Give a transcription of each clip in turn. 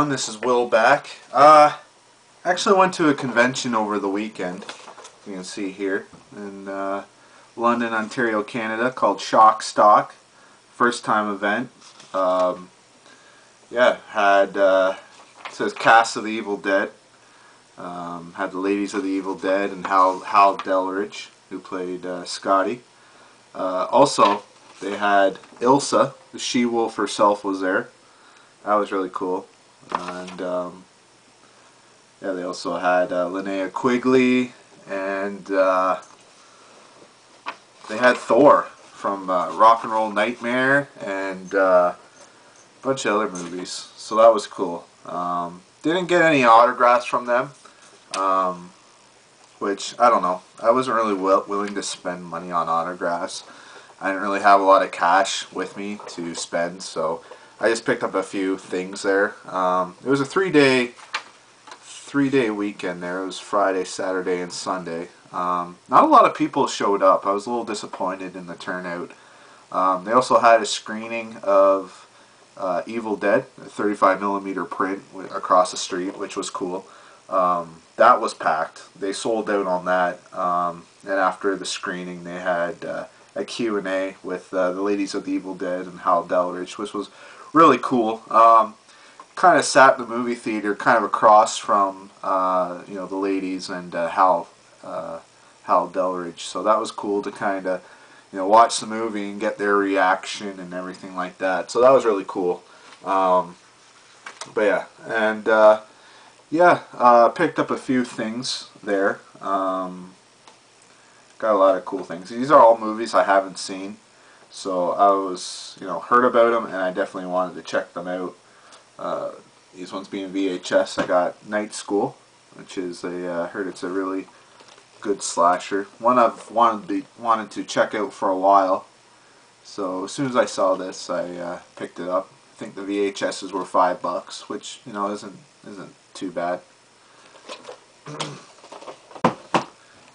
everyone, this is Will back. Actually went to a convention over the weekend, you can see here, in London, Ontario, Canada, called Shock Stock. First time event. Yeah, had, it says Cast of the Evil Dead. Had the Ladies of the Evil Dead and Hal Delridge, who played Scotty. Also, they had Ilsa, the she-wolf herself, was there. That was really cool. And yeah, they also had Linnea Quigley, and they had Thor from Rock and Roll Nightmare and a bunch of other movies. So that was cool. Didn't get any autographs from them, which, I don't know. I wasn't really willing to spend money on autographs. I didn't really have a lot of cash with me to spend, so I just picked up a few things there. It was a three-day weekend there. It was Friday, Saturday, and Sunday. Not a lot of people showed up. I was a little disappointed in the turnout. They also had a screening of Evil Dead, a 35mm print across the street, which was cool. That was packed. They sold out on that. And after the screening, they had a Q&A with the Ladies of the Evil Dead and Hal Delridge, which was really cool. Kind of sat in the movie theater, kind of across from you know, the ladies and Hal Delridge. So that was cool to kind of, you know, watch the movie and get their reaction and everything like that. So that was really cool. But yeah, and yeah, picked up a few things there. Got a lot of cool things. These are all movies I haven't seen, so I was, you know, heard about them, and I definitely wanted to check them out. These ones being VHS, I got Night School, which is a heard it's a really good slasher. One I've wanted to check out for a while. So as soon as I saw this, I picked it up. I think the VHSs were $5, which, you know, isn't too bad.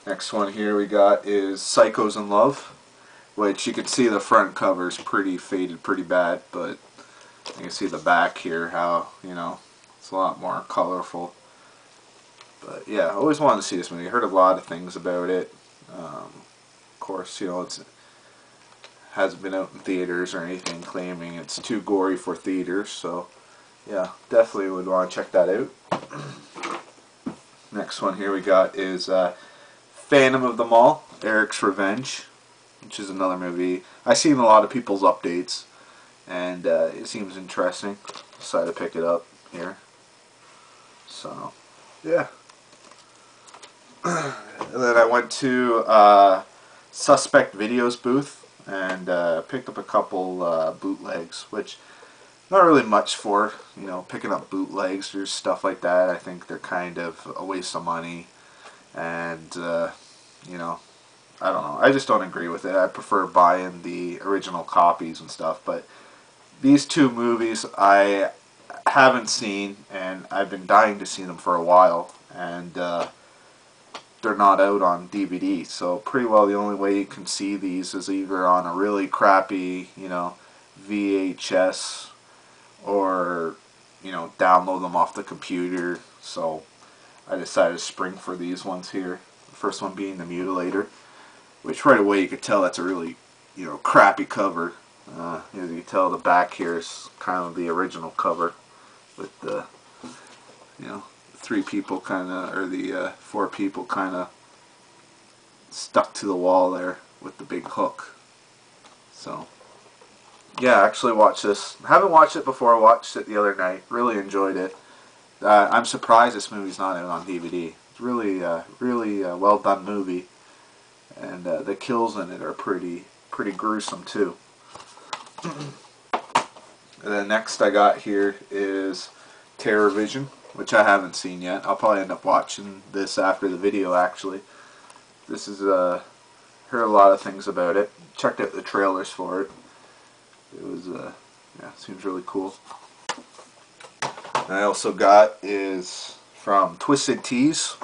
Next one here we got is Psychos in Love, which you can see the front cover is pretty faded, pretty bad, but you can see the back here, how, you know, it's a lot more colorful. But yeah, I always wanted to see this movie. I heard a lot of things about it. Of course, you know, it hasn't been out in theaters or anything, claiming it's too gory for theaters. So yeah, definitely would want to check that out. Next one here we got is Phantom of the Mall, Eric's Revenge, which is another movie. I've seen a lot of people's updates, and it seems interesting. Decided to pick it up here. So, yeah. And then I went to Suspect Videos booth and picked up a couple bootlegs, which not really much for, you know, picking up bootlegs or stuff like that. I think they're kind of a waste of money, and you know, I don't know. I just don't agree with it. I prefer buying the original copies and stuff. But these two movies I haven't seen, and I've been dying to see them for a while, and they're not out on DVD. So pretty well the only way you can see these is either on a really crappy, you know, VHS, or, you know, download them off the computer. So I decided to spring for these ones here. The first one being The Mutilator, which right away you could tell that's a really, you know, crappy cover. As you can tell, the back here is kind of the original cover with the, you know, three people kind of, or the four people kind of stuck to the wall there with the big hook. So yeah, I actually watched this. I haven't watched it before. I watched it the other night. Really enjoyed it. I'm surprised this movie's not out on DVD. It's really, really well done movie, and the kills in it are pretty gruesome too. And then next I got here is Terror Vision, which I haven't seen yet. I'll probably end up watching this after the video. Actually, this is heard a lot of things about it. Checked out the trailers for it. It was, yeah, seems really cool. And I also got is from Twisted Tees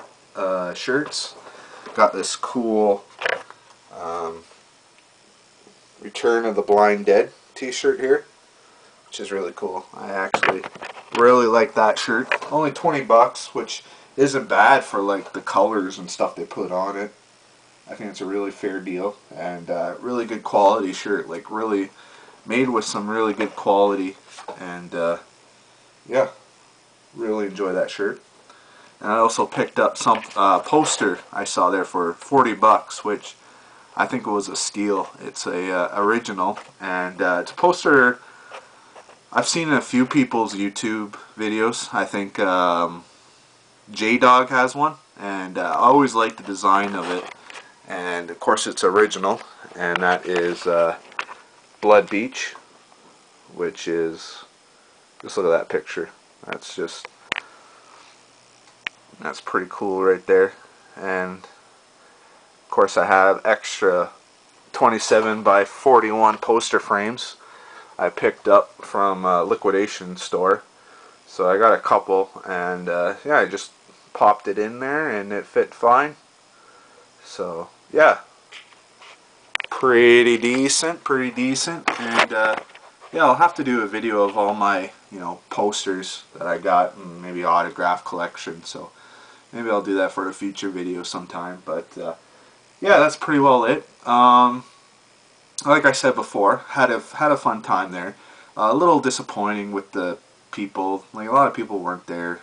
shirts. Got this cool Return of the Blind Dead t-shirt here, which is really cool. I actually Really like that shirt. Only 20 bucks, which isn't bad for like the colors and stuff they put on it. I think it's a really fair deal, and really good quality shirt, like really made with some really good quality, and yeah, really enjoy that shirt. And I also picked up some poster I saw there for 40 bucks, which I think was a steal. It's a original, and it's a poster I've seen in a few people's YouTube videos. I think J-Dog has one, and I always like the design of it. And of course it's original, and that is Blood Beach, which is, just look at that picture. That's pretty cool right there. And of course I have extra 27 by 41 poster frames I picked up from a liquidation store. So I got a couple, and yeah, I just popped it in there and it fit fine. So yeah, pretty decent, and yeah, I'll have to do a video of all my, you know, posters that I got, and maybe autograph collection. So maybe I'll do that for a future video sometime. But yeah, that's pretty well it. Like I said before, had a fun time there. A little disappointing with the people. Like, a lot of people weren't there.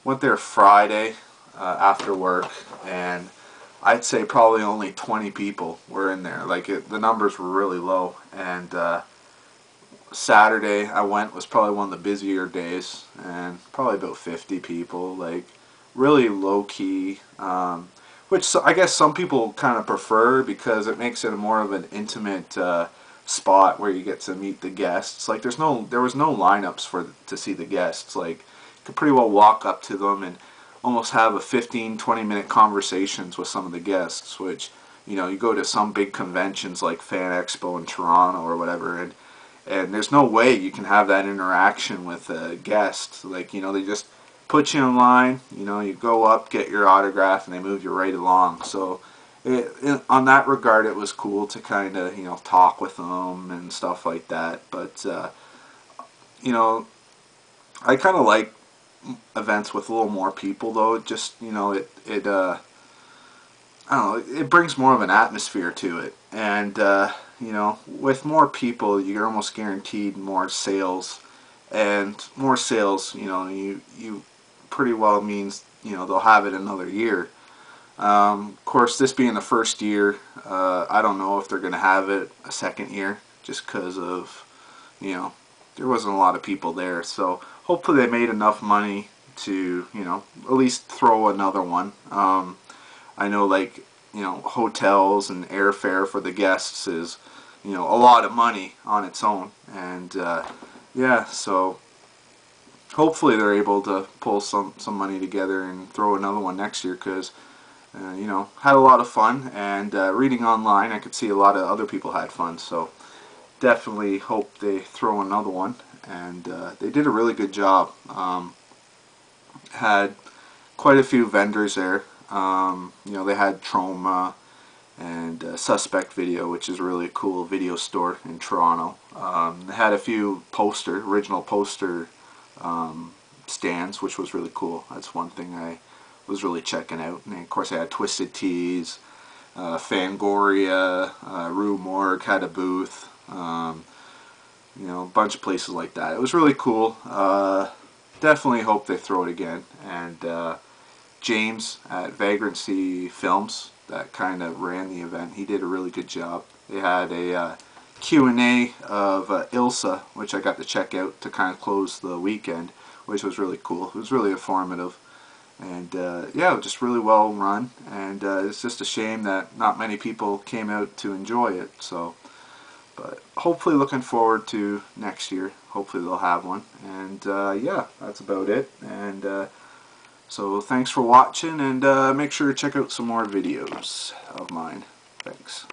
Went there Friday after work, and I'd say probably only 20 people were in there. Like, the numbers were really low. And Saturday I went was probably one of the busier days, and probably about 50 people. Like, really low key. Which I guess some people kind of prefer, because it makes it more of an intimate spot where you get to meet the guests. Like, there was no lineups to see the guests. Like, you could pretty well walk up to them and almost have a 15-20 minute conversations with some of the guests, which, you know, you go to some big conventions like Fan Expo in Toronto or whatever, and there's no way you can have that interaction with a guest. Like, you know, they just put you in line, you know, you go up, get your autograph, and they move you right along. So on that regard, it was cool to kind of, you know, talk with them and stuff like that. But you know, I kind of like events with a little more people, though. It just, you know, I don't know, it brings more of an atmosphere to it. And you know, with more people, you're almost guaranteed more sales. And more sales, you know, you pretty well means, you know, they'll have it another year. Of course, this being the first year, I don't know if they're going to have it a second year, just because of, you know, there wasn't a lot of people there. So hopefully they made enough money to, you know, at least throw another one. I know, like, you know, hotels and airfare for the guests is, you know, a lot of money on its own. And yeah, so hopefully they're able to pull some money together and throw another one next year, because you know, had a lot of fun, and reading online I could see a lot of other people had fun. So definitely hope they throw another one, and they did a really good job. Had quite a few vendors there. You know, they had Troma and Suspect Video, which is really a cool video store in Toronto. They had a few original poster stands, which was really cool. That's one thing I was really checking out. And of course, I had Twisted Teas, Fangoria, Rue Morgue had a booth. You know, a bunch of places like that. It was really cool. Definitely hope they throw it again. And James at Vagrancy Films, that kind of ran the event, he did a really good job. They had a Q&A of Ilsa, which I got to check out to kind of close the weekend, which was really cool. It was really informative. And yeah, just really well run. And it's just a shame that not many people came out to enjoy it. So, but hopefully looking forward to next year. Hopefully they'll have one. And yeah, that's about it. And so thanks for watching, and make sure to check out some more videos of mine. Thanks.